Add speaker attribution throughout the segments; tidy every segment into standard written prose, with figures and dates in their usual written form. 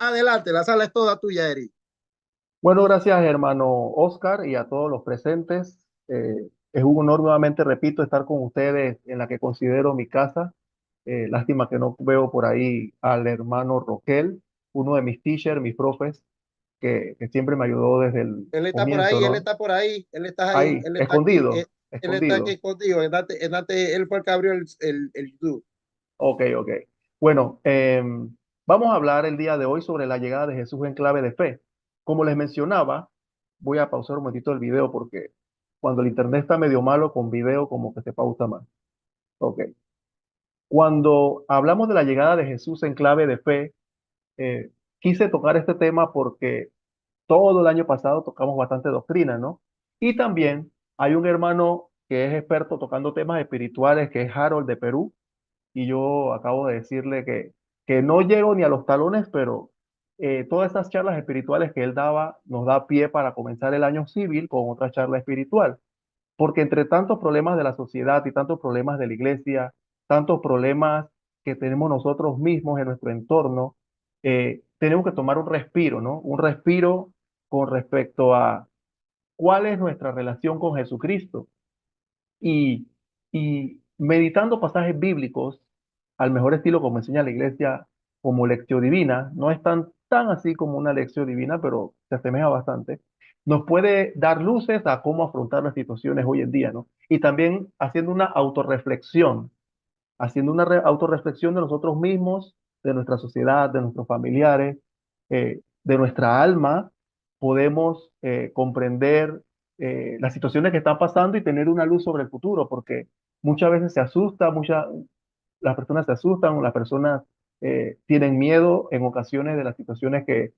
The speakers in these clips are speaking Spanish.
Speaker 1: Adelante, la sala es toda tuya, Eric.
Speaker 2: Bueno, gracias hermano Oscar y a todos los presentes. Es un honor nuevamente, repito, estar con ustedes en la que considero mi casa. Lástima que no veo por ahí al hermano Roquel, uno de mis teachers, mis profes, que siempre me ayudó desde el
Speaker 1: Él está por
Speaker 2: comienzo,
Speaker 1: ahí, él
Speaker 2: ¿no?
Speaker 1: está por ahí, él está ahí,
Speaker 2: Ahí,
Speaker 1: él está aquí,
Speaker 2: escondido,
Speaker 1: él está aquí
Speaker 2: escondido.
Speaker 1: contigo. Él fue el que abrió el YouTube.
Speaker 2: Ok, ok. Bueno, vamos a hablar el día de hoy sobre la llegada de Jesús en clave de fe. Como les mencionaba, voy a pausar un momentito el video porque cuando el internet está medio malo con video como que se pausa más. Ok. Cuando hablamos de la llegada de Jesús en clave de fe, eh, quise tocar este tema porque todo el año pasado tocamos bastante doctrina, ¿no? Y también hay un hermano que es experto tocando temas espirituales, que es Harold de Perú, y yo acabo de decirle que no llego ni a los talones, pero todas esas charlas espirituales que él daba nos da pie para comenzar el año civil con otra charla espiritual. Porque entre tantos problemas de la sociedad y tantos problemas de la iglesia, tantos problemas que tenemos nosotros mismos en nuestro entorno, tenemos que tomar un respiro, ¿no? Un respiro con respecto a cuál es nuestra relación con Jesucristo y, y meditando pasajes bíblicos al mejor estilo como enseña la iglesia como lección divina, no es tan así como una lección divina, pero se asemeja bastante, nos puede dar luces a cómo afrontar las situaciones hoy en día, ¿no? Y también haciendo una autorreflexión de nosotros mismos, de nuestra sociedad, de nuestros familiares, de nuestra alma, podemos comprender las situaciones que están pasando y tener una luz sobre el futuro, porque muchas veces se asusta, las personas se asustan, las personas tienen miedo en ocasiones de las situaciones que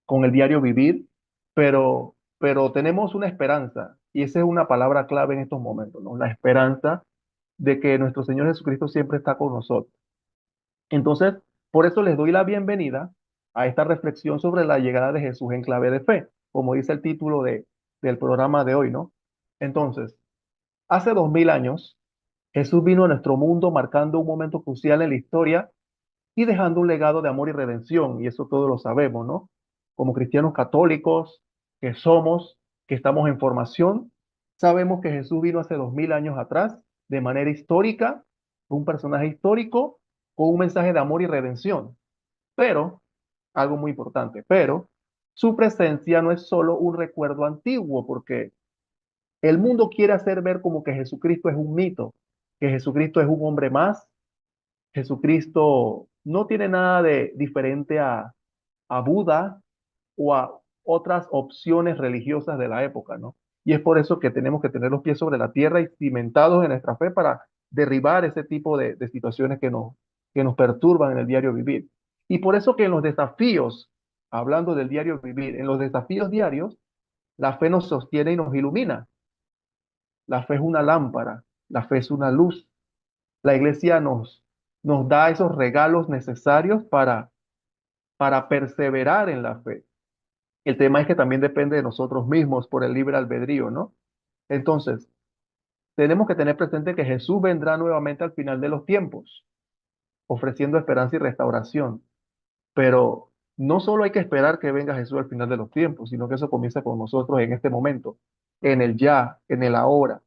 Speaker 2: con el diario vivir, pero tenemos una esperanza, y esa es una palabra clave en estos momentos, ¿no? La esperanza de que nuestro Señor Jesucristo siempre está con nosotros. Entonces, por eso les doy la bienvenida a esta reflexión sobre la llegada de Jesús en clave de fe, como dice el título del programa de hoy, ¿no? Entonces, hace 2000 años, Jesús vino a nuestro mundo marcando un momento crucial en la historia y dejando un legado de amor y redención, y eso todos lo sabemos, ¿no? Como cristianos católicos que somos, que estamos en formación, sabemos que Jesús vino hace 2000 años atrás de manera histórica, un personaje histórico con un mensaje de amor y redención. Pero, algo muy importante, pero su presencia no es solo un recuerdo antiguo, porque el mundo quiere hacer ver como que Jesucristo es un mito, que Jesucristo es un hombre más. Jesucristo no tiene nada de diferente a Buda o a otras opciones religiosas de la época, ¿no? Y es por eso que tenemos que tener los pies sobre la tierra y cimentados en nuestra fe para derribar ese tipo de situaciones que nos perturban en el diario vivir. Y por eso que en los desafíos, hablando del diario vivir, en los desafíos diarios, la fe nos sostiene y nos ilumina. La fe es una lámpara, la fe es una luz. La iglesia nos da esos regalos necesarios para perseverar en la fe. El tema es que también depende de nosotros mismos por el libre albedrío, ¿no? Entonces, tenemos que tener presente que Jesús vendrá nuevamente al final de los tiempos, ofreciendo esperanza y restauración. Pero no solo hay que esperar que venga Jesús al final de los tiempos, sino que eso comienza con nosotros en este momento, en el ya, en el ahora.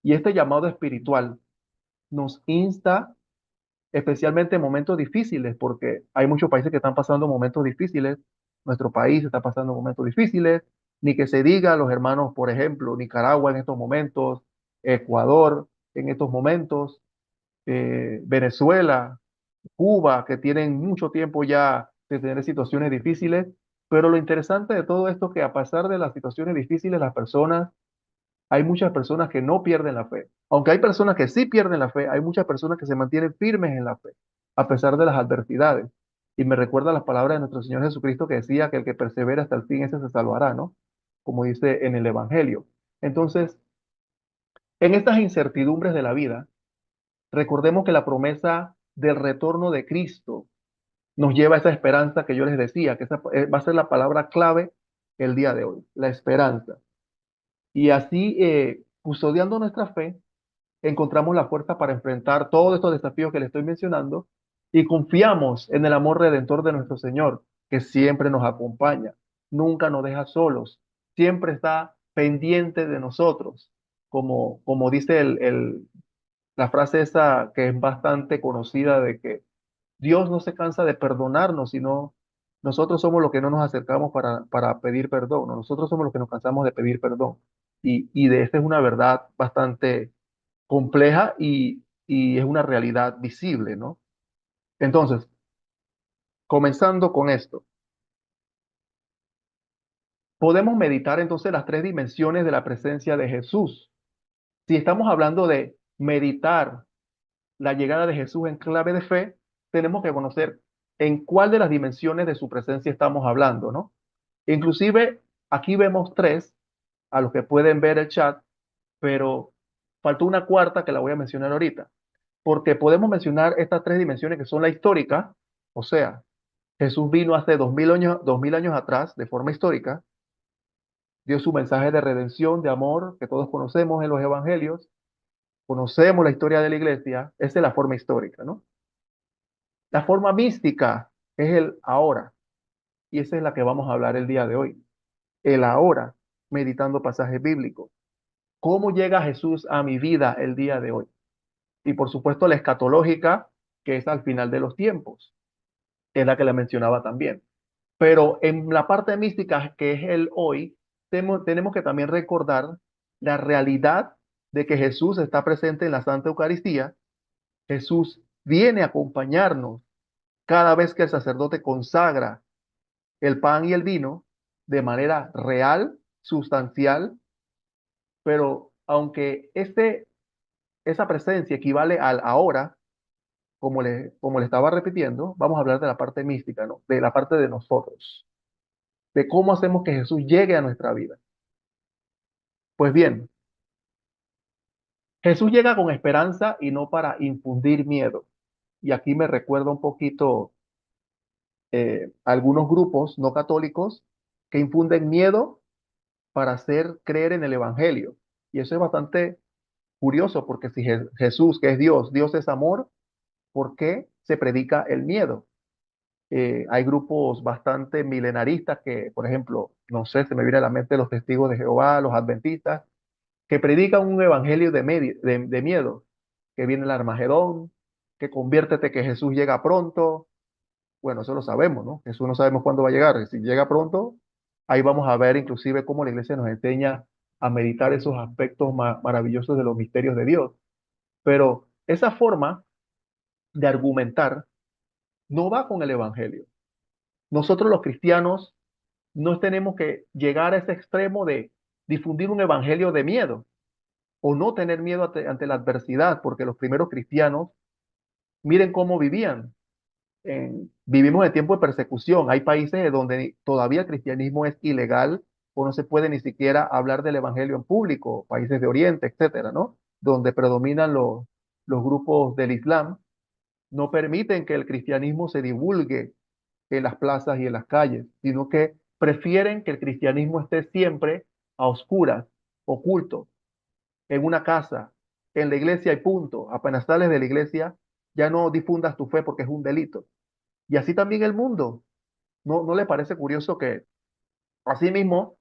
Speaker 2: Y este llamado espiritual nos insta especialmente en momentos difíciles, porque hay muchos países que están pasando momentos difíciles. Nuestro país está pasando momentos difíciles, ni que se diga los hermanos, por ejemplo, Nicaragua en estos momentos, Ecuador en estos momentos, Venezuela, Cuba, que tienen mucho tiempo ya de tener situaciones difíciles. Pero lo interesante de todo esto es que a pesar de las situaciones difíciles, hay muchas personas que no pierden la fe. Aunque hay personas que sí pierden la fe, hay muchas personas que se mantienen firmes en la fe, a pesar de las adversidades. Y me recuerda las palabras de nuestro Señor Jesucristo que decía que el que persevera hasta el fin, ese se salvará, ¿no? Como dice en el Evangelio. Entonces, en estas incertidumbres de la vida, recordemos que la promesa del retorno de Cristo nos lleva a esa esperanza que yo les decía, que esa va a ser la palabra clave el día de hoy, la esperanza. Y así, custodiando nuestra fe, encontramos la fuerza para enfrentar todos estos desafíos que le estoy mencionando y confiamos en el amor redentor de nuestro Señor, que siempre nos acompaña, nunca nos deja solos, siempre está pendiente de nosotros, como dice la frase esa que es bastante conocida de que Dios no se cansa de perdonarnos, sino nosotros somos los que no nos acercamos para pedir perdón, ¿no? Nosotros somos los que nos cansamos de pedir perdón. Y de esta es una verdad bastante compleja y es una realidad visible, ¿no? Entonces, comenzando con esto, podemos meditar entonces las tres dimensiones de la presencia de Jesús. Si estamos hablando de meditar la llegada de Jesús en clave de fe, tenemos que conocer en cuál de las dimensiones de su presencia estamos hablando, ¿no? Inclusive aquí vemos tres, a los que pueden ver el chat, pero faltó una cuarta que la voy a mencionar ahorita, porque podemos mencionar estas tres dimensiones que son la histórica, o sea, Jesús vino hace 2000 años atrás de forma histórica, dio su mensaje de redención, de amor, que todos conocemos en los evangelios, conocemos la historia de la iglesia, esa es la forma histórica, ¿no? La forma mística es el ahora, y esa es la que vamos a hablar el día de hoy. El ahora, meditando pasajes bíblicos. ¿Cómo llega Jesús a mi vida el día de hoy? Y por supuesto la escatológica, que es al final de los tiempos, es la que la mencionaba también. Pero en la parte mística, que es el hoy, tenemos que también recordar la realidad de que Jesús está presente en la Santa Eucaristía. Jesús viene a acompañarnos cada vez que el sacerdote consagra el pan y el vino de manera real, sustancial, pero aunque esa presencia equivale al ahora, como le estaba repitiendo, vamos a hablar de la parte mística, ¿no? De la parte de nosotros, de cómo hacemos que Jesús llegue a nuestra vida. Pues bien, Jesús llega con esperanza y no para infundir miedo. Y aquí me recuerda un poquito algunos grupos no católicos que infunden miedo para hacer creer en el Evangelio. Y eso es bastante curioso porque si Jesús, que es Dios, Dios es amor, ¿por qué se predica el miedo? Hay grupos bastante milenaristas que, por ejemplo, no sé, se me viene a la mente los testigos de Jehová, los adventistas, que predican un evangelio de miedo, que viene el Armagedón, que conviértete que Jesús llega pronto. Bueno, eso lo sabemos, ¿no? Jesús no sabemos cuándo va a llegar. Si llega pronto, ahí vamos a ver inclusive cómo la iglesia nos enseña a meditar esos aspectos maravillosos de los misterios de Dios. Pero esa forma de argumentar no va con el evangelio. Nosotros los cristianos no tenemos que llegar a ese extremo de difundir un evangelio de miedo o no tener miedo ante la adversidad, porque los primeros cristianos, miren cómo vivían. Vivimos en tiempo de persecución. Hay países donde todavía el cristianismo es ilegal o no se puede ni siquiera hablar del evangelio en público, países de Oriente, etcétera, ¿no? Donde predominan los grupos del Islam, no permiten que el cristianismo se divulgue en las plazas y en las calles, sino que prefieren que el cristianismo esté siempre a oscuras, oculto, en una casa, en la iglesia y punto. Apenas sales de la iglesia, ya no difundas tu fe porque es un delito. Y así también el mundo. ¿No le parece curioso que asimismo,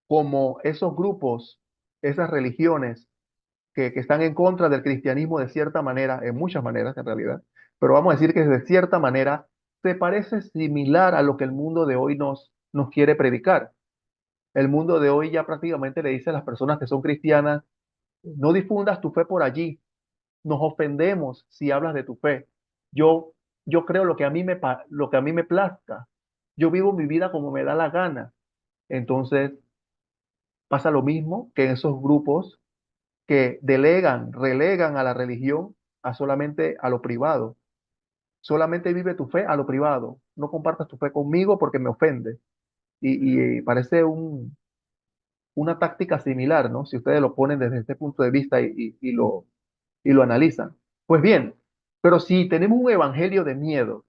Speaker 2: como esos grupos, esas religiones que están en contra del cristianismo de cierta manera, en muchas maneras en realidad, pero vamos a decir que de cierta manera se parece similar a lo que el mundo de hoy nos quiere predicar? El mundo de hoy ya prácticamente le dice a las personas que son cristianas, no difundas tu fe por allí, nos ofendemos si hablas de tu fe. Yo, yo creo lo que a mí me plazca. Yo vivo mi vida como me da la gana. Entonces pasa lo mismo que en esos grupos que relegan a la religión a solamente a lo privado. Solamente vive tu fe a lo privado. No compartas tu fe conmigo porque me ofende. Y parece una táctica similar, ¿no? Si ustedes lo ponen desde este punto de vista y lo analizan. Pues bien, pero si tenemos un evangelio de miedo,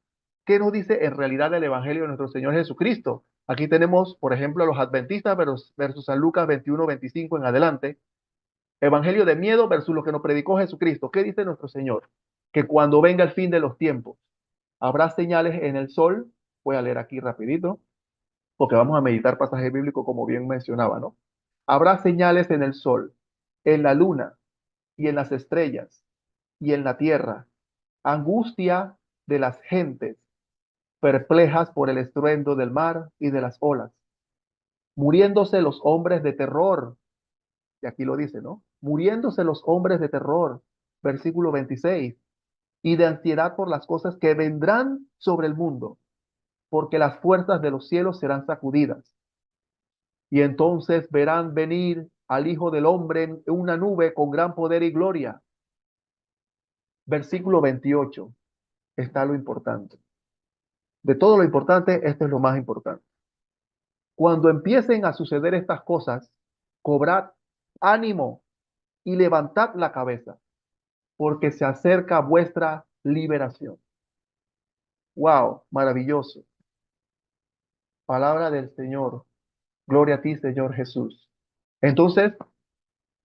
Speaker 2: ¿qué nos dice en realidad el evangelio de nuestro Señor Jesucristo? Aquí tenemos, por ejemplo, a los adventistas versus San Lucas 21-25 en adelante. Evangelio de miedo versus lo que nos predicó Jesucristo. ¿Qué dice nuestro Señor? Que cuando venga el fin de los tiempos, habrá señales en el sol, Voy a leer aquí rapidito, porque vamos a meditar pasaje bíblico como bien mencionaba, ¿no? Habrá señales en el sol, en la luna y en las estrellas y en la tierra, angustia de las gentes, perplejas por el estruendo del mar y de las olas, muriéndose los hombres de terror, y aquí lo dice, ¿no? Muriéndose los hombres de terror, versículo 26, y de ansiedad por las cosas que vendrán sobre el mundo, porque las fuerzas de los cielos serán sacudidas. Y entonces verán venir al Hijo del Hombre en una nube con gran poder y gloria. Versículo 28, está lo importante. De todo lo importante, esto es lo más importante. Cuando empiecen a suceder estas cosas, cobrad ánimo y levantad la cabeza, porque se acerca vuestra liberación. Wow, maravilloso. Palabra del Señor. Gloria a ti, Señor Jesús. Entonces,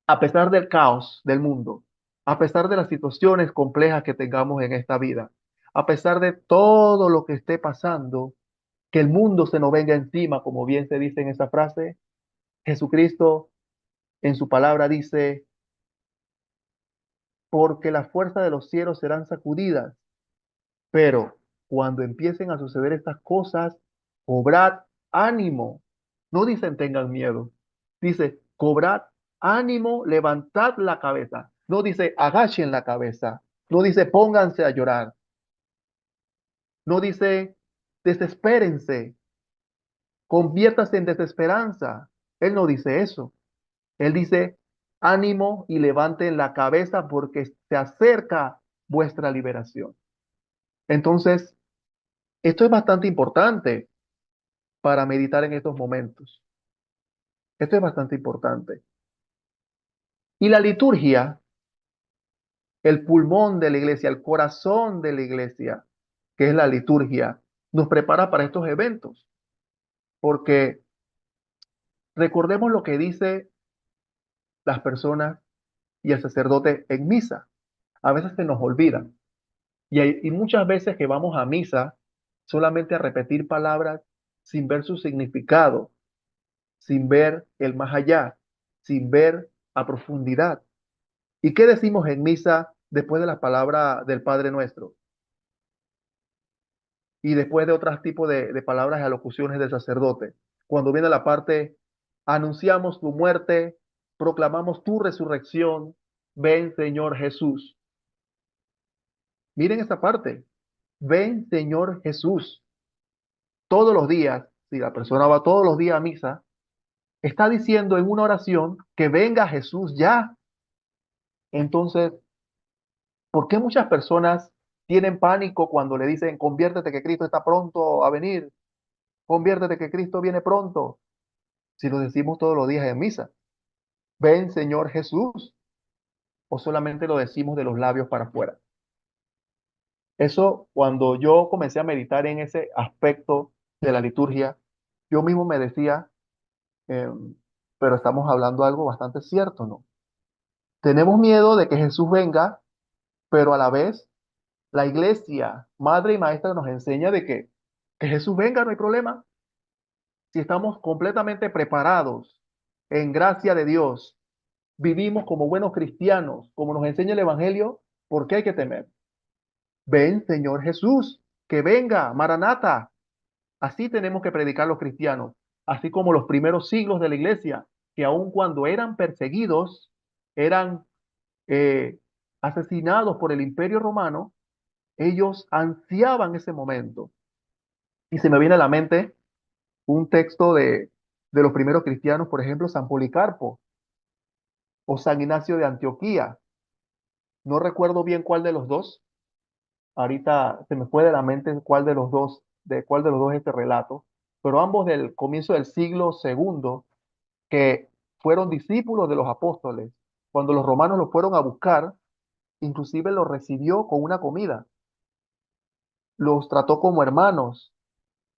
Speaker 2: a pesar del caos del mundo, a pesar de las situaciones complejas que tengamos en esta vida, a pesar de todo lo que esté pasando, que el mundo se nos venga encima, como bien se dice en esa frase, Jesucristo en su palabra dice, porque la fuerza de los cielos serán sacudidas, pero cuando empiecen a suceder estas cosas, cobrad ánimo. No dicen tengan miedo, dice cobrad ánimo, levantad la cabeza. No dice agachen la cabeza, no dice pónganse a llorar, no dice desespérense, conviértase en desesperanza. Él no dice eso. Él dice ánimo y levanten la cabeza porque se acerca vuestra liberación. Entonces, esto es bastante importante para meditar en estos momentos. Esto es bastante importante. Y la liturgia, el pulmón de la iglesia, el corazón de la iglesia, que es la liturgia, nos prepara para estos eventos. Porque recordemos lo que dice las personas y el sacerdote en misa. A veces se nos olvida. Y muchas veces que vamos a misa solamente a repetir palabras sin ver su significado, sin ver el más allá, sin ver a profundidad. ¿Y qué decimos en misa después de la palabra del Padre Nuestro? Y después de otros tipos de palabras y alocuciones del sacerdote. Cuando viene la parte, anunciamos tu muerte, proclamamos tu resurrección, ven Señor Jesús. Miren esa parte, ven Señor Jesús. Todos los días, si la persona va todos los días a misa, está diciendo en una oración que venga Jesús ya. Entonces, ¿por qué muchas personas tienen pánico cuando le dicen, conviértete que Cristo está pronto a venir? Conviértete que Cristo viene pronto. Si lo decimos todos los días en misa, ven Señor Jesús, o solamente lo decimos de los labios para afuera. Eso, cuando yo comencé a meditar en ese aspecto de la liturgia, yo mismo me decía, pero estamos hablando algo bastante cierto, ¿no? Tenemos miedo de que Jesús venga, pero a la vez la iglesia, madre y maestra, nos enseña de que Jesús venga, no hay problema. Si estamos completamente preparados en gracia de Dios, vivimos como buenos cristianos, como nos enseña el Evangelio, ¿por qué hay que temer? Ven, Señor Jesús, que venga, Maranata. Así tenemos que predicar los cristianos, así como los primeros siglos de la iglesia, que aun cuando eran perseguidos, eran eh, asesinados por el Imperio Romano, ellos ansiaban ese momento. Y se me viene a la mente un texto de los primeros cristianos, por ejemplo, San Policarpo o San Ignacio de Antioquía. No recuerdo bien cuál de los dos. Ahorita se me fue de la mente cuál de los dos, de cuál de los dos es este relato, pero ambos del comienzo del siglo segundo, que fueron discípulos de los apóstoles. Cuando los romanos los fueron a buscar, inclusive los recibió con una comida, los trató como hermanos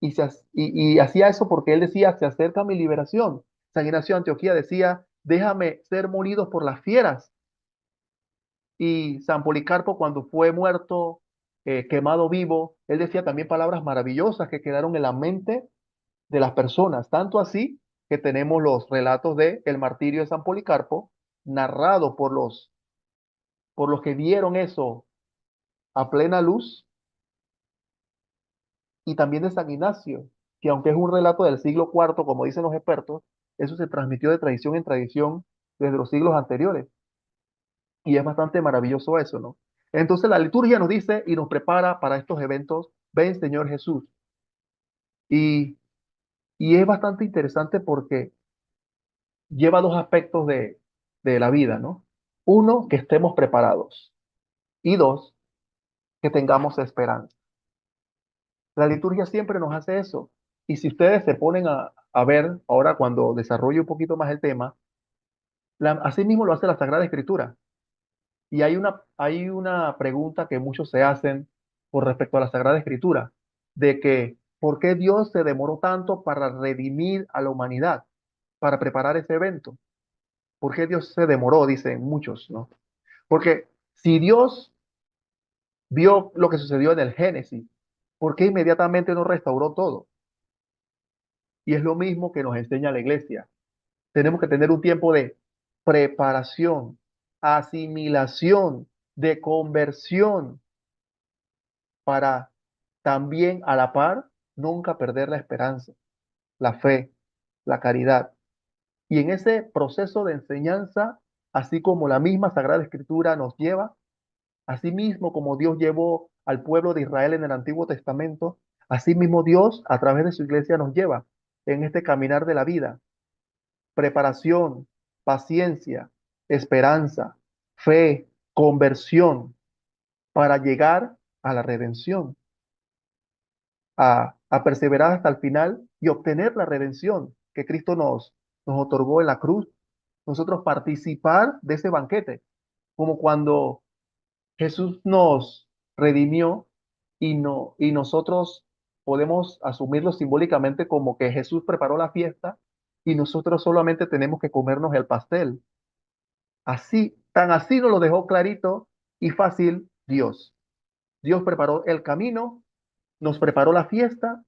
Speaker 2: y hacía eso porque él decía, se acerca mi liberación. San Ignacio de Antioquía decía, déjame ser molidos por las fieras. Y San Policarpo, cuando fue muerto quemado vivo. Él decía también palabras maravillosas que quedaron en la mente de las personas, tanto así que tenemos los relatos de el martirio de San Policarpo, narrado por los que vieron eso a plena luz, y también de San Ignacio, que aunque es un relato del siglo cuarto, como dicen los expertos, eso se transmitió de tradición en tradición desde los siglos anteriores, y es bastante maravilloso eso, ¿no? Entonces la liturgia nos dice y nos prepara para estos eventos, ven Señor Jesús, y, y es bastante interesante porque lleva dos aspectos de la vida, ¿no? Uno, que estemos preparados, y dos, que tengamos esperanza. La liturgia siempre nos hace eso. Y si ustedes se ponen a ver, ahora cuando desarrollo un poquito más el tema, así mismo lo hace la Sagrada Escritura. Y hay una pregunta que muchos se hacen con respecto a la Sagrada Escritura, de que, ¿por qué Dios se demoró tanto para redimir a la humanidad, para preparar ese evento? ¿Por qué Dios se demoró? Dicen muchos, ¿no? Porque si Dios vio lo que sucedió en el Génesis, ¿por qué inmediatamente no restauró todo? Y es lo mismo que nos enseña la iglesia. Tenemos que tener un tiempo de preparación, asimilación, de conversión, para también a la par nunca perder la esperanza, la fe, la caridad. Y en ese proceso de enseñanza, así como la misma Sagrada Escritura nos lleva, así mismo como Dios llevó al pueblo de Israel en el Antiguo Testamento, así mismo Dios a través de su iglesia nos lleva en este caminar de la vida. Preparación, paciencia, esperanza, fe, conversión para llegar a la redención, a perseverar hasta el final y obtener la redención que Cristo nos otorgó en la cruz. Nosotros participar de ese banquete, como cuando Jesús nos redimió y nosotros podemos asumirlo simbólicamente como que Jesús preparó la fiesta y nosotros solamente tenemos que comernos el pastel. Así, tan así nos lo dejó clarito y fácil Dios. Dios preparó el camino, nos preparó la fiesta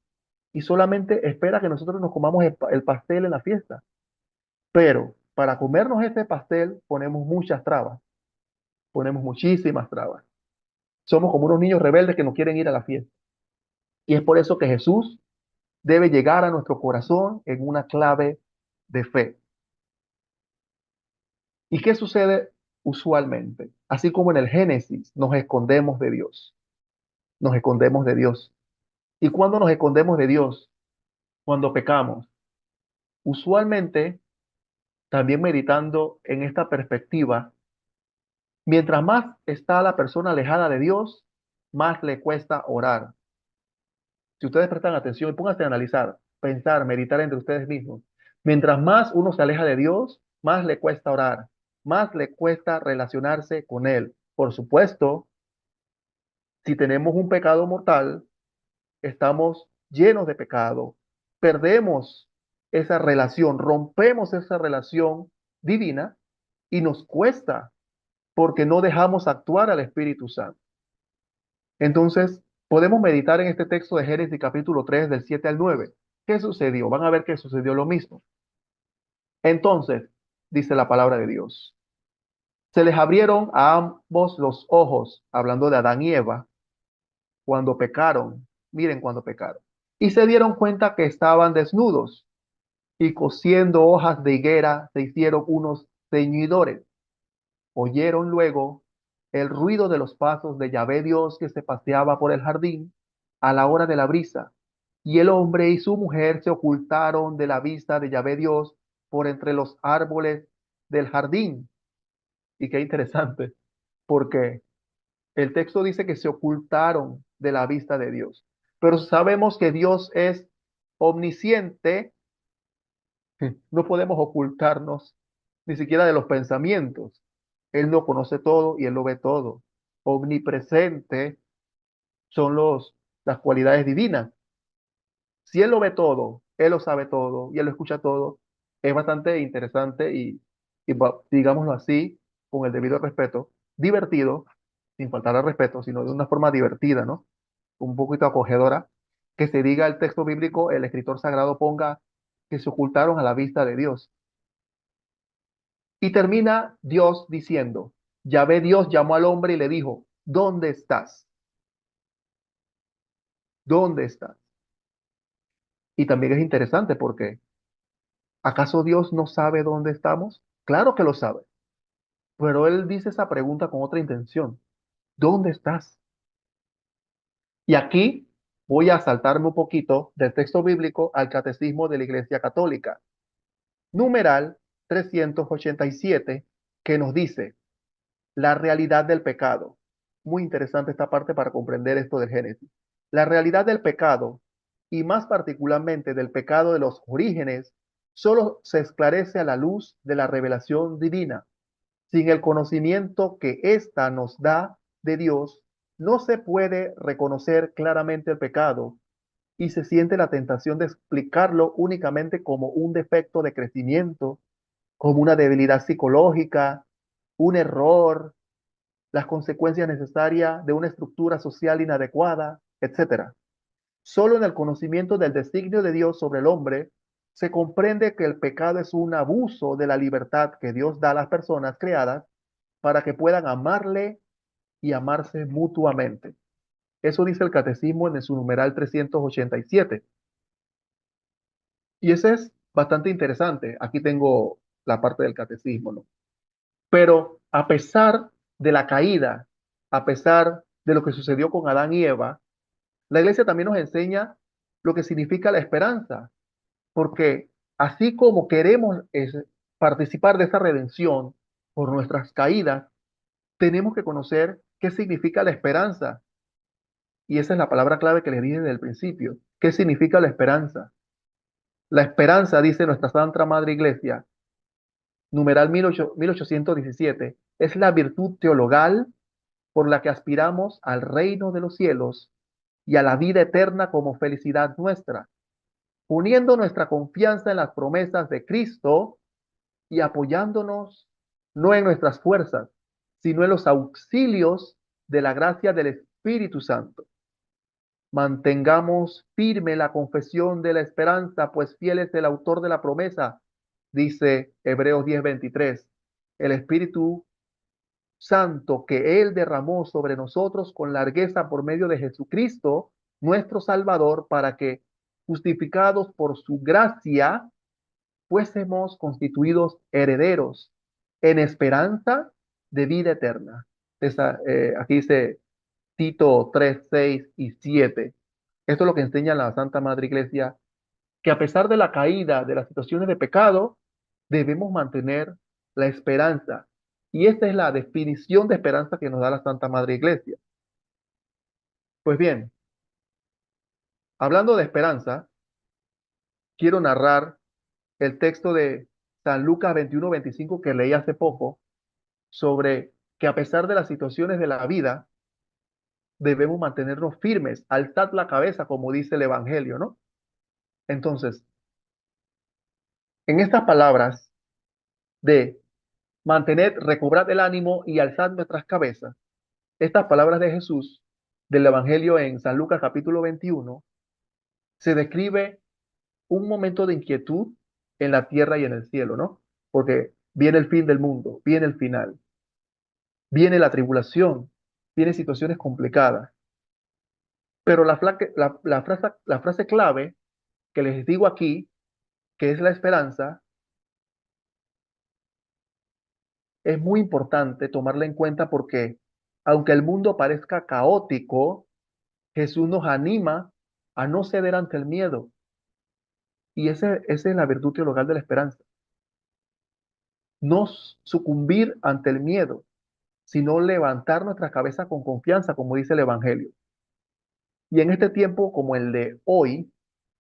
Speaker 2: y solamente espera que nosotros nos comamos el pastel en la fiesta. Pero para comernos ese pastel ponemos muchas trabas, ponemos muchísimas trabas. Somos como unos niños rebeldes que no quieren ir a la fiesta. Y es por eso que Jesús debe llegar a nuestro corazón en una clave de fe. ¿Y qué sucede usualmente? Así como en el Génesis nos escondemos de Dios, nos escondemos de Dios. ¿Y cuando nos escondemos de Dios? Cuando pecamos. Usualmente, también meditando en esta perspectiva, mientras más está la persona alejada de Dios, más le cuesta orar. Si ustedes prestan atención y pónganse a analizar, pensar, meditar entre ustedes mismos, mientras más uno se aleja de Dios, más le cuesta orar, más le cuesta relacionarse con Él. Por supuesto, si tenemos un pecado mortal, estamos llenos de pecado, perdemos esa relación, rompemos esa relación divina y nos cuesta porque no dejamos actuar al Espíritu Santo. Entonces, podemos meditar en este texto de Génesis capítulo 3 del 7 al 9. ¿Qué sucedió? Van a ver que sucedió lo mismo. Entonces, dice la palabra de Dios, se les abrieron a ambos los ojos, hablando de Adán y Eva, cuando pecaron. Miren cuando pecaron. Y se dieron cuenta que estaban desnudos y cosiendo hojas de higuera se hicieron unos ceñidores. Oyeron luego el ruido de los pasos de Yahvé Dios que se paseaba por el jardín a la hora de la brisa, y el hombre y su mujer se ocultaron de la vista de Yahvé Dios por entre los árboles del jardín. Y qué interesante, porque el texto dice que se ocultaron de la vista de Dios. Pero sabemos que Dios es omnisciente, no podemos ocultarnos ni siquiera de los pensamientos. Él lo conoce todo y Él lo ve todo. Omnipresente son las cualidades divinas. Si Él lo ve todo, Él lo sabe todo y Él lo escucha todo, es bastante interesante y digámoslo así, con el debido respeto, divertido sin faltar al respeto, sino de una forma divertida, ¿no? Un poquito acogedora, que se diga el texto bíblico, el escritor sagrado ponga que se ocultaron a la vista de Dios. Y termina Dios diciendo, Yahvé Dios llamó al hombre y le dijo, ¿dónde estás? ¿Dónde estás? Y también es interesante porque, ¿acaso Dios no sabe dónde estamos? Claro que lo sabe, pero Él dice esa pregunta con otra intención. ¿Dónde estás? Y aquí voy a saltarme un poquito del texto bíblico al catecismo de la Iglesia Católica, numeral 387, que nos dice la realidad del pecado. Muy interesante esta parte para comprender esto del Génesis. La realidad del pecado, y más particularmente del pecado de los orígenes, solo se esclarece a la luz de la revelación divina. Sin el conocimiento que ésta nos da de Dios, no se puede reconocer claramente el pecado y se siente la tentación de explicarlo únicamente como un defecto de crecimiento, como una debilidad psicológica, un error, las consecuencias necesarias de una estructura social inadecuada, etcétera. Solo en el conocimiento del designio de Dios sobre el hombre se comprende que el pecado es un abuso de la libertad que Dios da a las personas creadas para que puedan amarle y amarse mutuamente. Eso dice el catecismo en su numeral 387. Y ese es bastante interesante. Aquí tengo la parte del catecismo, ¿no? Pero a pesar de la caída, a pesar de lo que sucedió con Adán y Eva, la iglesia también nos enseña lo que significa la esperanza, porque así como queremos participar de esa redención por nuestras caídas, tenemos que conocer qué significa la esperanza. Y esa es la palabra clave que les dije desde el principio. ¿Qué significa la esperanza? La esperanza, dice nuestra Santa Madre Iglesia, numeral 1817, es la virtud teologal por la que aspiramos al reino de los cielos y a la vida eterna como felicidad nuestra, poniendo nuestra confianza en las promesas de Cristo y apoyándonos no en nuestras fuerzas, sino en los auxilios de la gracia del Espíritu Santo. Mantengamos firme la confesión de la esperanza, pues fiel es el autor de la promesa, dice Hebreos 10:23. El Espíritu Santo que Él derramó sobre nosotros con largueza por medio de Jesucristo, nuestro Salvador, para que, justificados por su gracia, fuésemos constituidos herederos en esperanza de vida eterna. Aquí dice Tito 3, 6 y 7. Esto es lo que enseña la Santa Madre Iglesia, que a pesar de la caída, de las situaciones de pecado, debemos mantener la esperanza. Y esta es la definición de esperanza que nos da la Santa Madre Iglesia. Pues bien, hablando de esperanza, quiero narrar el texto de San Lucas 21:25 que leí hace poco, sobre que a pesar de las situaciones de la vida, debemos mantenernos firmes, alzad la cabeza, como dice el Evangelio, ¿no? Entonces, en estas palabras de mantener, recobrad el ánimo y alzad nuestras cabezas, estas palabras de Jesús del Evangelio en San Lucas capítulo 21, se describe un momento de inquietud en la tierra y en el cielo, ¿no? Porque viene el fin del mundo, viene el final, viene la tribulación, vienen situaciones complicadas. Pero la frase clave que les digo aquí, que es la esperanza, es muy importante tomarla en cuenta porque aunque el mundo parezca caótico, Jesús nos anima a no ceder ante el miedo. Y esa es la virtud teologal de la esperanza. No sucumbir ante el miedo, sino levantar nuestra cabeza con confianza, como dice el Evangelio. Y en este tiempo como el de hoy,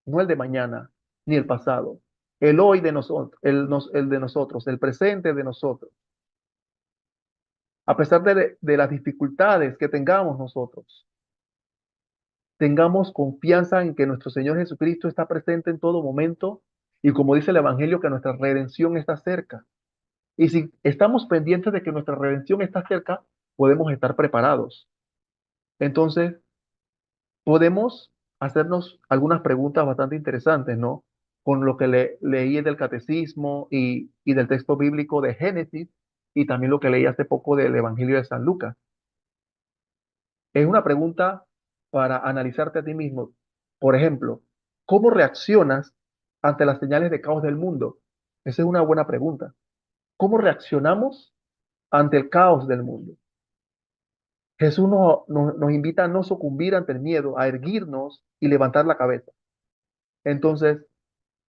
Speaker 2: no el de mañana, ni el pasado, el hoy de nosotros, el de nosotros, el presente de nosotros, a pesar de las dificultades que tengamos nosotros, tengamos confianza en que nuestro Señor Jesucristo está presente en todo momento y como dice el Evangelio, que nuestra redención está cerca. Y si estamos pendientes de que nuestra redención está cerca, podemos estar preparados. Entonces, podemos hacernos algunas preguntas bastante interesantes, ¿no? Con lo que leí del catecismo y del texto bíblico de Génesis y también lo que leí hace poco del Evangelio de San Lucas. Es una pregunta para analizarte a ti mismo. Por ejemplo, ¿cómo reaccionas ante las señales de caos del mundo? Esa es una buena pregunta. ¿Cómo reaccionamos ante el caos del mundo? Jesús nos invita a no sucumbir ante el miedo, a erguirnos y levantar la cabeza. Entonces,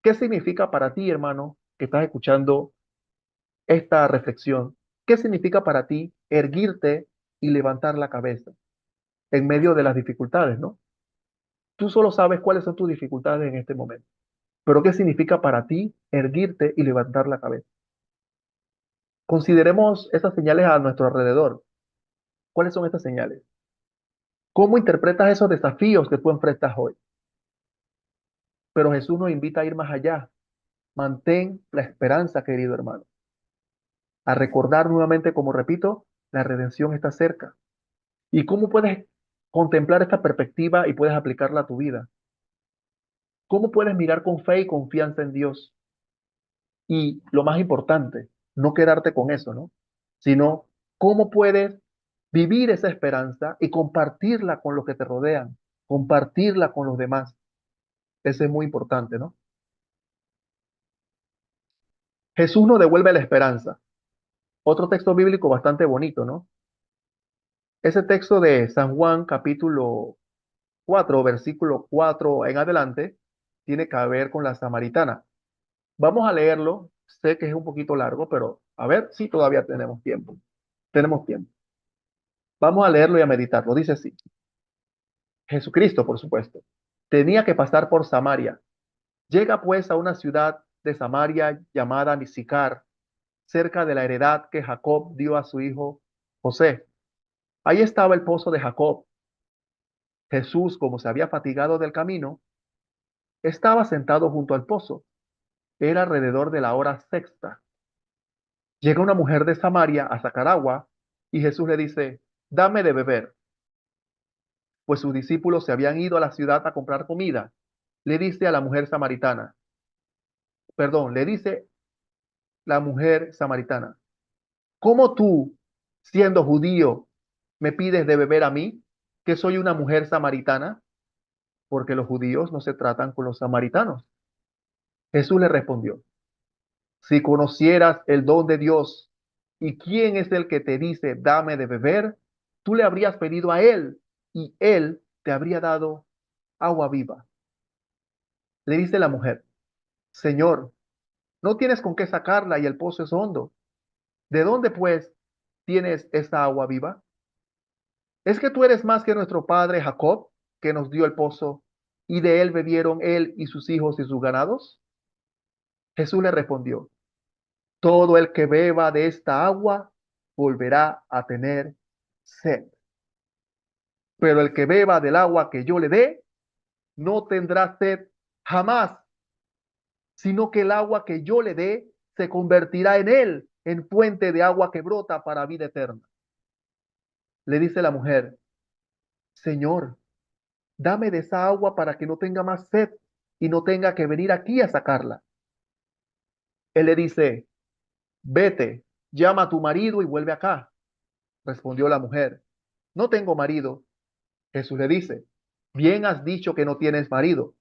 Speaker 2: ¿qué significa para ti, hermano, que estás escuchando esta reflexión? ¿Qué significa para ti erguirte y levantar la cabeza en medio de las dificultades, ¿no? Tú solo sabes cuáles son tus dificultades en este momento. Pero ¿qué significa para ti erguirte y levantar la cabeza? Consideremos estas señales a nuestro alrededor. ¿Cuáles son estas señales? ¿Cómo interpretas esos desafíos que tú enfrentas hoy? Pero Jesús nos invita a ir más allá. Mantén la esperanza, querido hermano. A recordar nuevamente, como repito, la redención está cerca. ¿Y cómo puedes contemplar esta perspectiva y puedes aplicarla a tu vida? ¿Cómo puedes mirar con fe y confianza en Dios? Y lo más importante, no quedarte con eso, ¿no? Sino cómo puedes vivir esa esperanza y compartirla con los que te rodean, compartirla con los demás. Eso es muy importante, ¿no? Jesús nos devuelve la esperanza. Otro texto bíblico bastante bonito, ¿no? Ese texto de San Juan, capítulo 4, versículo 4 en adelante, tiene que ver con la samaritana. Vamos a leerlo. Sé que es un poquito largo, pero a ver si todavía tenemos tiempo. Tenemos tiempo. Vamos a leerlo y a meditarlo. Dice así. Jesucristo, por supuesto, tenía que pasar por Samaria. Llega pues a una ciudad de Samaria llamada Sicar, cerca de la heredad que Jacob dio a su hijo José. Ahí estaba el pozo de Jacob. Jesús, como se había fatigado del camino, estaba sentado junto al pozo. Era alrededor de la hora sexta. Llega una mujer de Samaria a sacar agua y Jesús le dice, dame de beber, pues sus discípulos se habían ido a la ciudad a comprar comida. Le dice a la mujer samaritana, perdón, le dice la mujer samaritana, ¿cómo tú, siendo judío, me pides de beber a mí, que soy una mujer samaritana? Porque los judíos no se tratan con los samaritanos. Jesús le respondió, si conocieras el don de Dios y quién es el que te dice, dame de beber, tú le habrías pedido a él y él te habría dado agua viva. Le dice la mujer, Señor, no tienes con qué sacarla y el pozo es hondo. ¿De dónde, pues, tienes esa agua viva? ¿Es que tú eres más que nuestro padre Jacob, que nos dio el pozo, y de él bebieron él y sus hijos y sus ganados? Jesús le respondió, todo el que beba de esta agua volverá a tener sed. Pero el que beba del agua que yo le dé, no tendrá sed jamás, sino que el agua que yo le dé se convertirá en él, en fuente de agua que brota para vida eterna. Le dice la mujer, Señor, dame de esa agua para que no tenga más sed y no tenga que venir aquí a sacarla. Él le dice, vete, llama a tu marido y vuelve acá. Respondió la mujer, no tengo marido. Jesús le dice, bien has dicho que no tienes marido,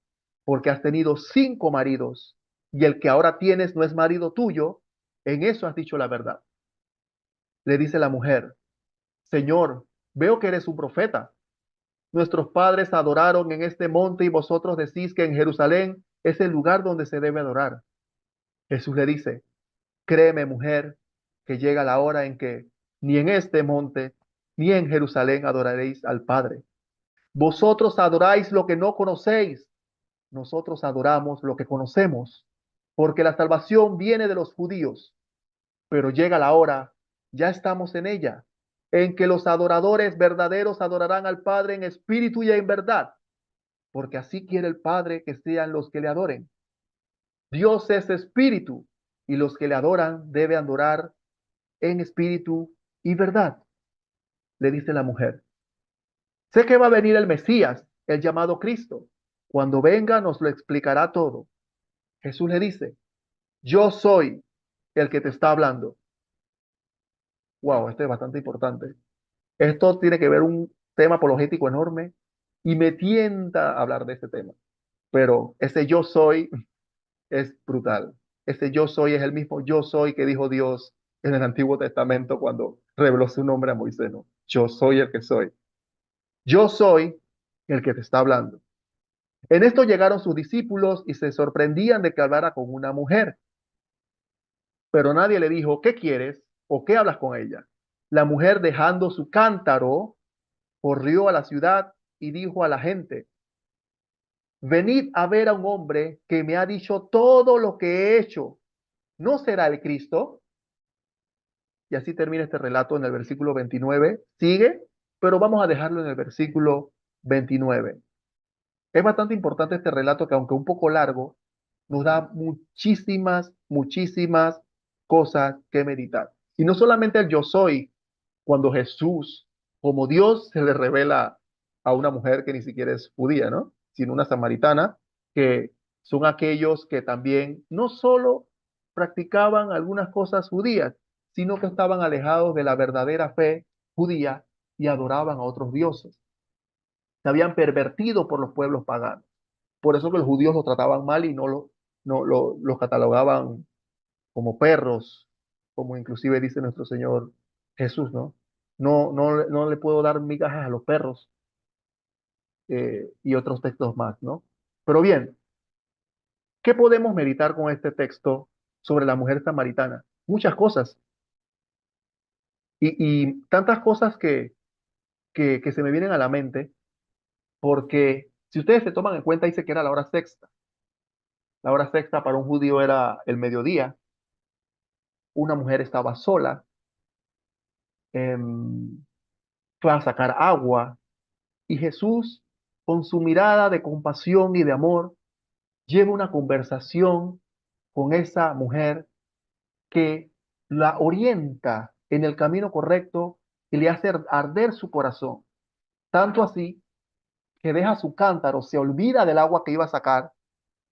Speaker 2: porque has tenido 5 maridos y el que ahora tienes no es marido tuyo. En eso has dicho la verdad. Le dice la mujer, Señor, veo que eres un profeta. Nuestros padres adoraron en este monte y vosotros decís que en Jerusalén es el lugar donde se debe adorar. Jesús le dice, créeme, mujer, que llega la hora en que ni en este monte ni en Jerusalén adoraréis al Padre. Vosotros adoráis lo que no conocéis, nosotros adoramos lo que conocemos, porque la salvación viene de los judíos, pero llega la hora, ya estamos en ella, en que los adoradores verdaderos adorarán al Padre en espíritu y en verdad, porque así quiere el Padre que sean los que le adoren. Dios es espíritu y los que le adoran deben adorar en espíritu y verdad. le dice la mujer, sé que va a venir el Mesías, el llamado Cristo. Cuando venga nos lo explicará todo. Jesús le dice, yo soy el que te está hablando. Wow, esto es bastante importante. Esto tiene que ver un tema apologético enorme y me tienta a hablar de este tema. Pero ese yo soy es brutal. Ese yo soy es el mismo yo soy que dijo Dios en el Antiguo Testamento cuando reveló su nombre a Moisés, ¿no? Yo soy el que soy. Yo soy el que te está hablando. En esto llegaron sus discípulos y se sorprendían de que hablara con una mujer, pero nadie le dijo, ¿qué quieres o qué hablas con ella? La mujer, dejando su cántaro, corrió a la ciudad y dijo a la gente, venid a ver a un hombre que me ha dicho todo lo que he hecho. ¿No será el Cristo? Y así termina este relato en el versículo 29. Sigue, pero vamos a dejarlo en el versículo 29. Es bastante importante este relato que aunque un poco largo, nos da muchísimas cosas que meditar. Y no solamente el yo soy, cuando Jesús, como Dios, se le revela a una mujer que ni siquiera es judía, ¿no? Sino una samaritana, que son aquellos que también no solo practicaban algunas cosas judías, sino que estaban alejados de la verdadera fe judía y adoraban a otros dioses. Se habían pervertido por los pueblos paganos. Por eso que los judíos los trataban mal y los catalogaban como perros, como inclusive dice nuestro Señor Jesús, ¿no? No le puedo dar migajas a los perros y otros textos más, ¿no? Pero bien, ¿qué podemos meditar con este texto sobre la mujer samaritana? Muchas cosas y tantas cosas que se me vienen a la mente, porque si ustedes se toman en cuenta, dice que era la hora sexta. La hora sexta para un judío era el mediodía. Una mujer estaba sola, em, fue a sacar agua y Jesús, con su mirada de compasión y de amor, lleva una conversación con esa mujer que la orienta en el camino correcto y le hace arder su corazón. Tanto así que deja su cántaro, se olvida del agua que iba a sacar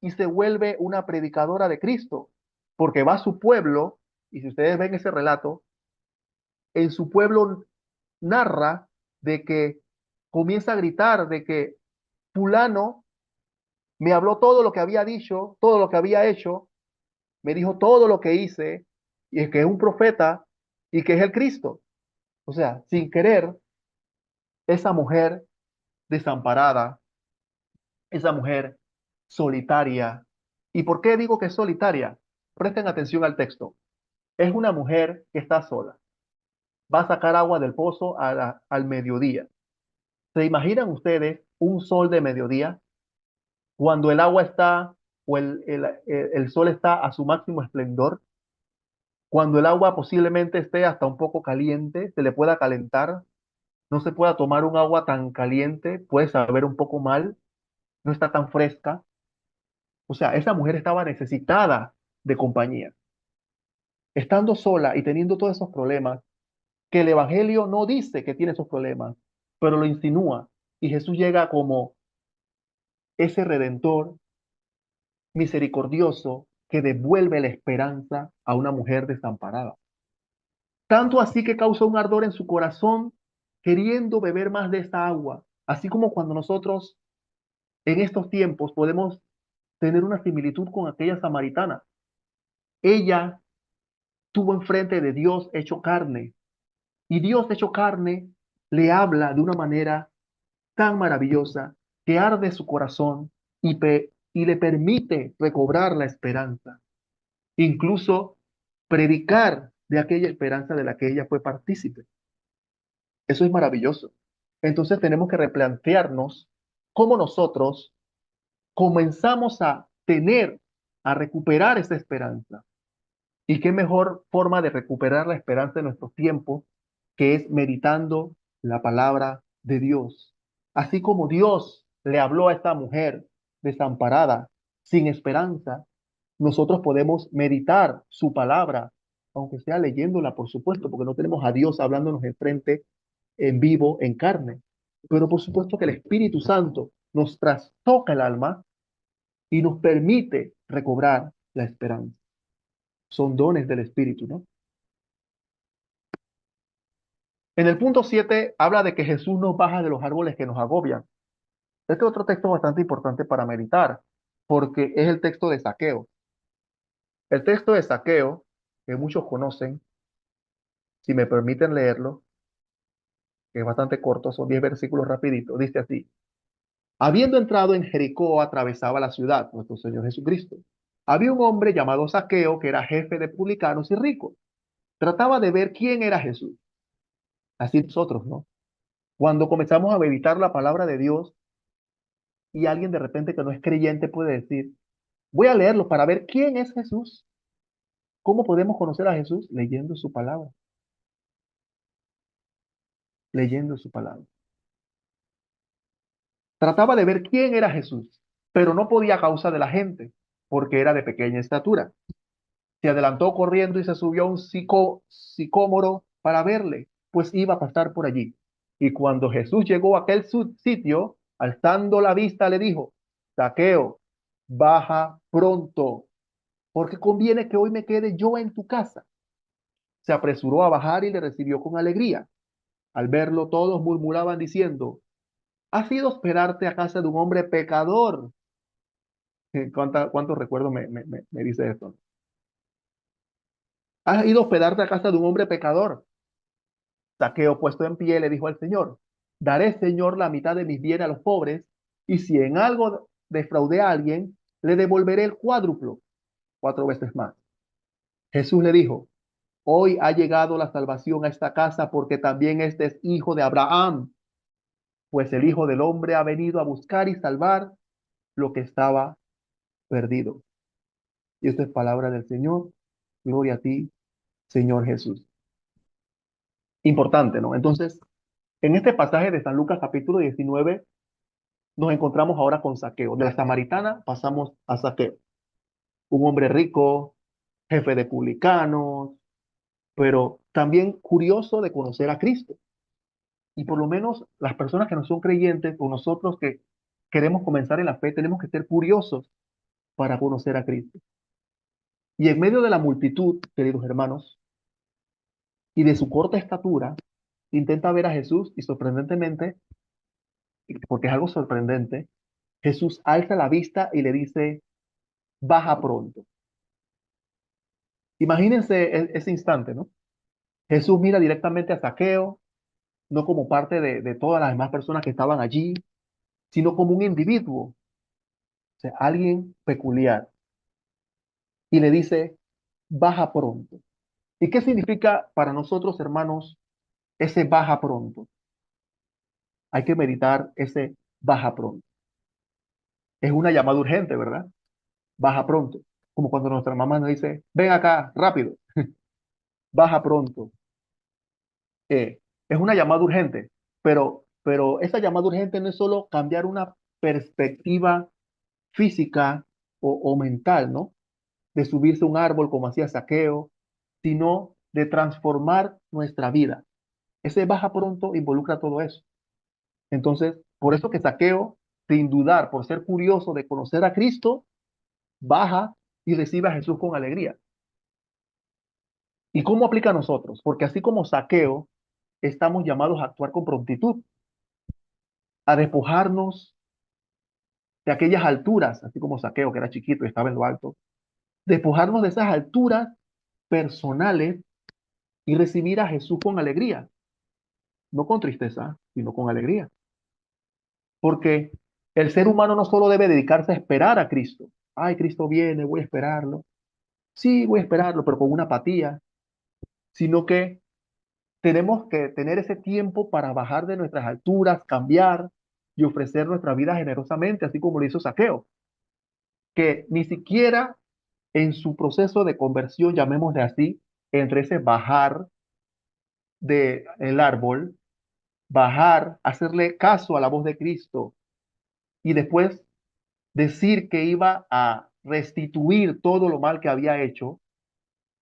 Speaker 2: y se vuelve una predicadora de Cristo, porque va a su pueblo, y si ustedes ven ese relato, en su pueblo narra de que comienza a gritar de que fulano me habló todo lo que había dicho, todo lo que había hecho, me dijo todo lo que hice, y es que es un profeta y que es el Cristo. O sea, sin querer, esa mujer desamparada, esa mujer solitaria. ¿Y por qué digo que es solitaria? Presten atención al texto. Es una mujer que está sola. Va a sacar agua del pozo al mediodía. ¿Se imaginan ustedes un sol de mediodía cuando el agua está o el sol está a su máximo esplendor? Cuando el agua posiblemente esté hasta un poco caliente, se le pueda calentar, no se pueda tomar un agua tan caliente, puede saber un poco mal, no está tan fresca. O sea, esa mujer estaba necesitada de compañía. Estando sola y teniendo todos esos problemas, que el Evangelio no dice que tiene esos problemas, pero lo insinúa. Y Jesús llega como ese redentor misericordioso que devuelve la esperanza a una mujer desamparada. Tanto así que causa un ardor en su corazón, queriendo beber más de esta agua, así como cuando nosotros en estos tiempos podemos tener una similitud con aquella samaritana. Ella tuvo enfrente de Dios hecho carne, y Dios hecho carne le habla de una manera tan maravillosa que arde su corazón y le permite recobrar la esperanza, incluso predicar de aquella esperanza de la que ella fue partícipe. Eso es maravilloso. Entonces tenemos que replantearnos cómo nosotros comenzamos a tener, a recuperar esa esperanza. Y qué mejor forma de recuperar la esperanza en nuestros tiempos que es meditando la palabra de Dios. Así como Dios le habló a esta mujer desamparada, sin esperanza, nosotros podemos meditar su palabra, aunque sea leyéndola, por supuesto, porque no tenemos a Dios hablándonos enfrente en vivo, en carne. Pero por supuesto que el Espíritu Santo nos trastoca el alma y nos permite recobrar la esperanza. Son dones del Espíritu, ¿no? En el punto 7 habla de que Jesús nos baja de los árboles que nos agobian. Este es otro texto bastante importante para meditar, porque es el texto de Zaqueo. El texto de Zaqueo, que muchos conocen, si me permiten leerlo, que es bastante corto, son 10 versículos rapiditos, dice así: habiendo entrado en Jericó, atravesaba la ciudad, nuestro Señor Jesucristo. Había un hombre llamado Zaqueo, que era jefe de publicanos y rico. Trataba de ver quién era Jesús. Así nosotros, ¿no? Cuando comenzamos a meditar la palabra de Dios y alguien de repente que no es creyente puede decir, voy a leerlo para ver quién es Jesús. ¿Cómo podemos conocer a Jesús? Leyendo su palabra, leyendo su palabra. Trataba de ver quién era Jesús, pero no podía a causa de la gente, porque era de pequeña estatura. Se adelantó corriendo y se subió a un sicómoro para verle, pues iba a pasar por allí. Y cuando Jesús llegó a aquel sitio, alzando la vista, le dijo, Zaqueo, baja pronto, porque conviene que hoy me quede yo en tu casa. Se apresuró a bajar y le recibió con alegría. Al verlo, todos murmuraban diciendo, has ido a hospedarte a casa de un hombre pecador. ¿Cuántos recuerdos me dice esto? Has ido a hospedarte a casa de un hombre pecador. Zaqueo, puesto en pie, le dijo al Señor, daré, Señor, la mitad de mis bienes a los pobres, y si en algo defraudé a alguien, le devolveré el cuádruplo, 4 veces más. Jesús le dijo, hoy ha llegado la salvación a esta casa, porque también este es hijo de Abraham, pues el Hijo del Hombre ha venido a buscar y salvar lo que estaba perdido. Y esto es palabra del Señor. Gloria a ti, Señor Jesús. Importante, ¿no? Entonces, en este pasaje de San Lucas capítulo 19, nos encontramos ahora con Zaqueo. De la samaritana pasamos a Zaqueo, un hombre rico, jefe de publicanos, pero también curioso de conocer a Cristo. Y por lo menos las personas que no son creyentes o nosotros que queremos comenzar en la fe, tenemos que ser curiosos para conocer a Cristo. Y en medio de la multitud, queridos hermanos, y de su corta estatura, intenta ver a Jesús y sorprendentemente, porque es algo sorprendente, Jesús alza la vista y le dice, baja pronto. Imagínense ese instante, ¿no? Jesús mira directamente a Zaqueo, no como parte de todas las demás personas que estaban allí, sino como un individuo, o sea, alguien peculiar, y le dice, baja pronto. ¿Y qué significa para nosotros, hermanos, ese baja pronto? Hay que meditar ese baja pronto. Es una llamada urgente, ¿verdad? Baja pronto. Como cuando nuestra mamá nos dice, ven acá, rápido, baja pronto. Es una llamada urgente, pero esa llamada urgente no es solo cambiar una perspectiva física o mental, ¿no? De subirse a un árbol como hacía Zaqueo, sino de transformar nuestra vida. Ese baja pronto involucra todo eso. Entonces, por eso que Zaqueo, sin dudar, por ser curioso de conocer a Cristo, baja y recibe a Jesús con alegría. ¿Y cómo aplica a nosotros? Porque así como Zaqueo, estamos llamados a actuar con prontitud, a despojarnos de aquellas alturas, así como Zaqueo, que era chiquito y estaba en lo alto, despojarnos de esas alturas personales y recibir a Jesús con alegría, no con tristeza, sino con alegría. Porque el ser humano no solo debe dedicarse a esperar a Cristo. Ay, Cristo viene, voy a esperarlo. Sí, voy a esperarlo, pero con una apatía, sino que tenemos que tener ese tiempo para bajar de nuestras alturas, cambiar y ofrecer nuestra vida generosamente, así como lo hizo Zaqueo, que ni siquiera en su proceso de conversión, llamémosle así, entre ese bajar del árbol, bajar, hacerle caso a la voz de Cristo y después decir que iba a restituir todo lo mal que había hecho,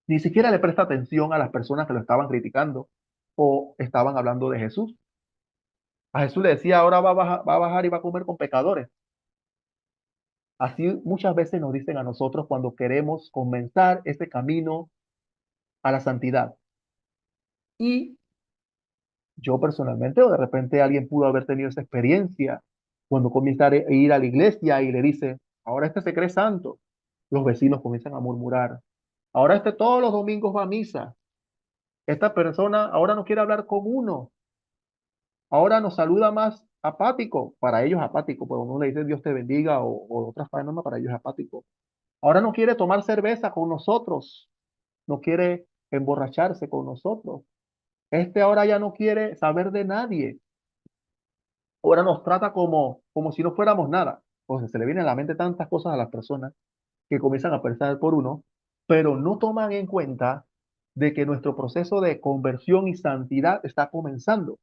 Speaker 2: ni siquiera le presta atención a las personas que lo estaban criticando o estaban hablando de Jesús. A Jesús le decía, ahora va a bajar y va a comer con pecadores. Así muchas veces nos dicen a nosotros cuando queremos comenzar ese camino a la santidad. Y yo personalmente, o de repente alguien pudo haber tenido esa experiencia cuando comienza a ir a la iglesia y le dice, ahora este se cree santo. Los vecinos comienzan a murmurar, ahora este todos los domingos va a misa. Esta persona ahora no quiere hablar con uno. Ahora nos saluda más apático. Para ellos apático, pues uno le dice Dios te bendiga o otras palabras, para ellos apático. Ahora no quiere tomar cerveza con nosotros. No quiere emborracharse con nosotros. Este ahora ya no quiere saber de nadie. Ahora nos trata como si no fuéramos nada. O sea, se le vienen a la mente tantas cosas a las personas que comienzan a pensar por uno, pero no toman en cuenta de que nuestro proceso de conversión y santidad está comenzando.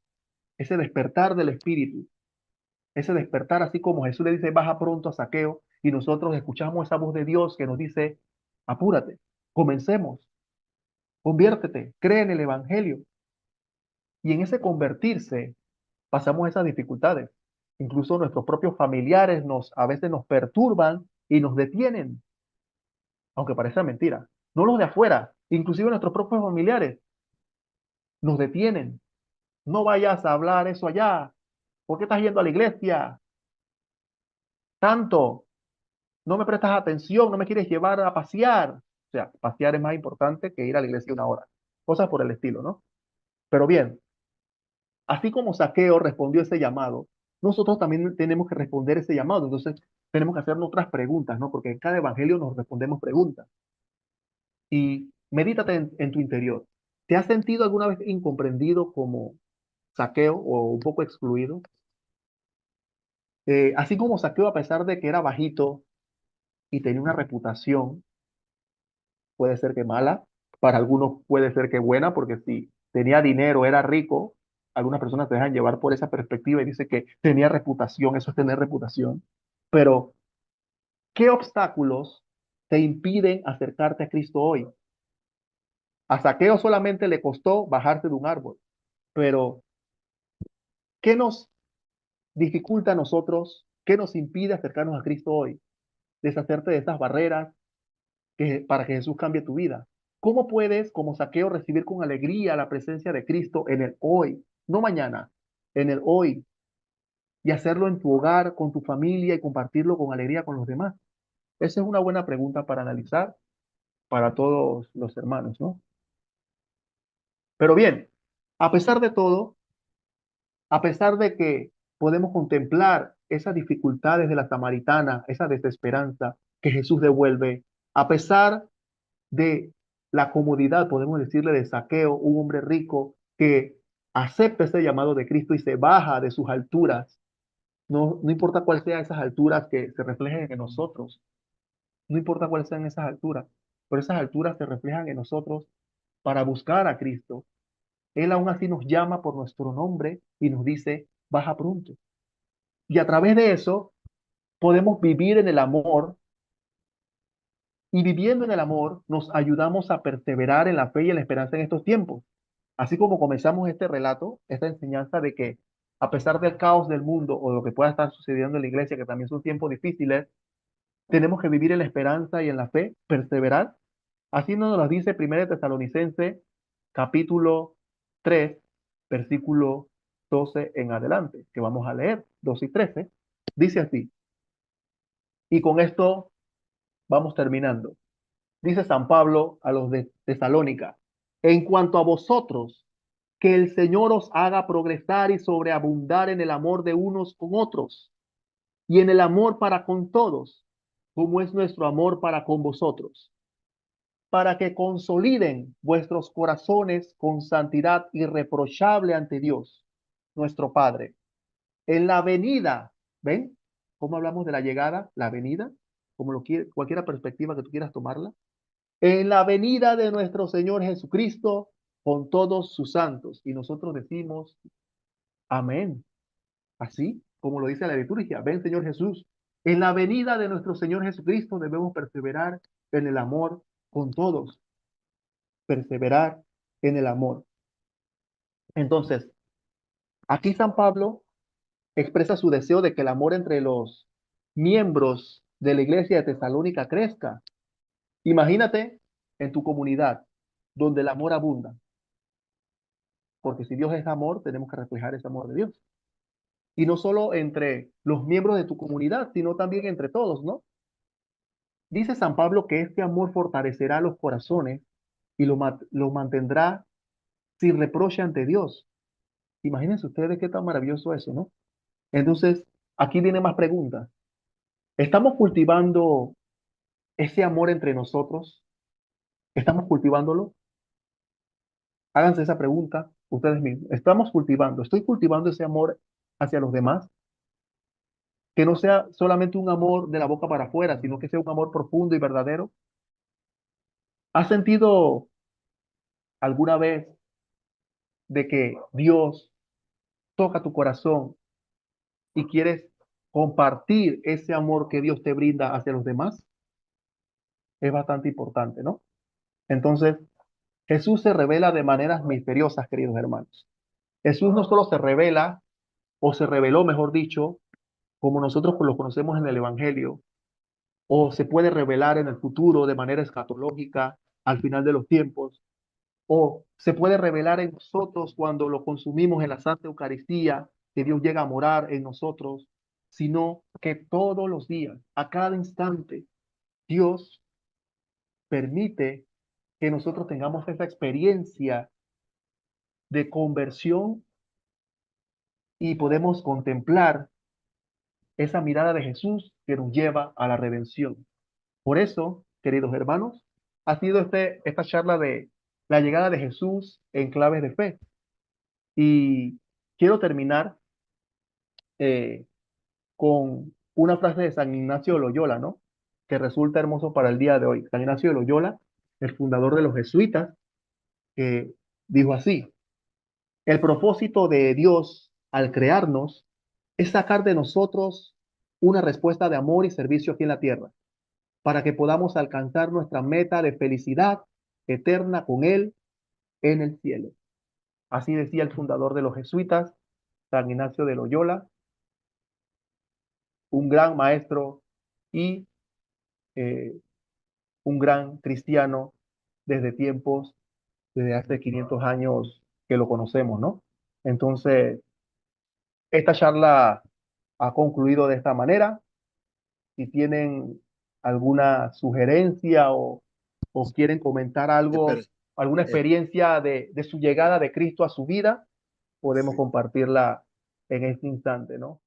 Speaker 2: Ese despertar del espíritu, ese despertar, así como Jesús le dice, baja pronto a Zaqueo, y nosotros escuchamos esa voz de Dios que nos dice, apúrate, comencemos, conviértete, cree en el Evangelio. Y en ese convertirse pasamos esas dificultades. Incluso nuestros propios familiares a veces nos perturban y nos detienen, aunque parezca mentira. No los de afuera, inclusive nuestros propios familiares nos detienen. No vayas a hablar eso allá. ¿Por qué estás yendo a la iglesia? Tanto, no me prestas atención, no me quieres llevar a pasear. O sea, pasear es más importante que ir a la iglesia una hora. Cosas por el estilo, ¿no? Pero bien, así como Saqueo respondió ese llamado, nosotros también tenemos que responder ese llamado. Entonces, tenemos que hacernos otras preguntas, ¿no? Porque en cada evangelio nos respondemos preguntas. Y medítate en tu interior. ¿Te has sentido alguna vez incomprendido como Saqueo o un poco excluido? Así como Saqueo, a pesar de que era bajito y tenía una reputación, puede ser que mala, para algunos puede ser que buena, porque si tenía dinero, era rico, algunas personas se dejan llevar por esa perspectiva y dicen que tenía reputación, eso es tener reputación. Pero, ¿qué obstáculos te impiden acercarte a Cristo hoy? A Saqueo solamente le costó bajarse de un árbol, pero ¿qué nos dificulta a nosotros? ¿Qué nos impide acercarnos a Cristo hoy? Deshacerte de esas barreras para que Jesús cambie tu vida. ¿Cómo puedes, como Saqueo, recibir con alegría la presencia de Cristo en el hoy, no mañana, en el hoy, y hacerlo en tu hogar, con tu familia y compartirlo con alegría con los demás? Esa es una buena pregunta para analizar para todos los hermanos, ¿no? Pero bien, a pesar de todo, a pesar de que podemos contemplar esas dificultades de la samaritana, esa desesperanza que Jesús devuelve, a pesar de la comodidad, podemos decirle, de Saqueo, un hombre rico que acepta ese llamado de Cristo y se baja de sus alturas. No importa cuál sean esas alturas que se reflejen en nosotros, no importa cuáles sean esas alturas, pero esas alturas se reflejan en nosotros para buscar a Cristo. Él aún así nos llama por nuestro nombre y nos dice, baja pronto. Y a través de eso podemos vivir en el amor y viviendo en el amor nos ayudamos a perseverar en la fe y en la esperanza en estos tiempos. Así como comenzamos este relato, esta enseñanza de que a pesar del caos del mundo o lo que pueda estar sucediendo en la iglesia, que también son tiempos difíciles, tenemos que vivir en la esperanza y en la fe, perseverar. Así nos lo dice 1 Tesalonicense capítulo 3 versículo 12 en adelante, que vamos a leer, 12 y 13. Dice así, y con esto vamos terminando. Dice San Pablo a los de Tesalónica, en cuanto a vosotros, que el Señor os haga progresar y sobreabundar en el amor de unos con otros y en el amor para con todos, como es nuestro amor para con vosotros, para que consoliden vuestros corazones con santidad irreprochable ante Dios, nuestro Padre, en la venida. ¿Ven cómo hablamos de la llegada, la venida? Como lo quiere, cualquier perspectiva que tú quieras tomarla. En la venida de nuestro Señor Jesucristo con todos sus santos. Y nosotros decimos, amén. Así como lo dice la liturgia, ven Señor Jesús. En la venida de nuestro Señor Jesucristo debemos perseverar en el amor con todos. Perseverar en el amor. Entonces, aquí San Pablo expresa su deseo de que el amor entre los miembros de la iglesia de Tesalónica crezca. Imagínate en tu comunidad donde el amor abunda, porque si Dios es amor, tenemos que reflejar ese amor de Dios. Y no solo entre los miembros de tu comunidad, sino también entre todos, ¿no? Dice San Pablo que este amor fortalecerá los corazones y lo mantendrá sin reproche ante Dios. Imagínense ustedes qué tan maravilloso eso, ¿no? Entonces, aquí viene más preguntas. ¿Estamos cultivando ese amor entre nosotros? ¿Estamos cultivándolo? Háganse esa pregunta ustedes mismos. ¿Estoy cultivando ese amor hacia los demás? Que no sea solamente un amor de la boca para afuera, sino que sea un amor profundo y verdadero. ¿Has sentido alguna vez de que Dios toca tu corazón y quieres compartir ese amor que Dios te brinda hacia los demás? Es bastante importante, ¿no? Entonces, Jesús se revela de maneras misteriosas, queridos hermanos. Jesús no solo se revela, o se reveló, mejor dicho, como nosotros lo conocemos en el Evangelio, o se puede revelar en el futuro de manera escatológica al final de los tiempos, o se puede revelar en nosotros cuando lo consumimos en la Santa Eucaristía, que Dios llega a morar en nosotros, sino que todos los días, a cada instante, Dios permite que nosotros tengamos esa experiencia de conversión y podemos contemplar esa mirada de Jesús que nos lleva a la redención. Por eso, queridos hermanos, ha sido esta charla de la llegada de Jesús en claves de fe. Y quiero terminar eh, con una frase de San Ignacio de Loyola, ¿no? Que resulta hermoso para el día de hoy. San Ignacio de Loyola, el fundador de los jesuitas, que dijo así: el propósito de Dios al crearnos es sacar de nosotros una respuesta de amor y servicio aquí en la tierra, para que podamos alcanzar nuestra meta de felicidad eterna con Él en el cielo. Así decía el fundador de los jesuitas, San Ignacio de Loyola, un gran maestro y eh, un gran cristiano desde tiempos, desde hace 500 años que lo conocemos, ¿no? Entonces, esta charla ha concluido de esta manera. Si tienen alguna sugerencia o quieren comentar
Speaker 1: Pero,
Speaker 2: algo, alguna
Speaker 1: eh,
Speaker 2: experiencia de su llegada de Cristo a su vida, podemos
Speaker 1: sí.
Speaker 2: compartirla en este instante, ¿no?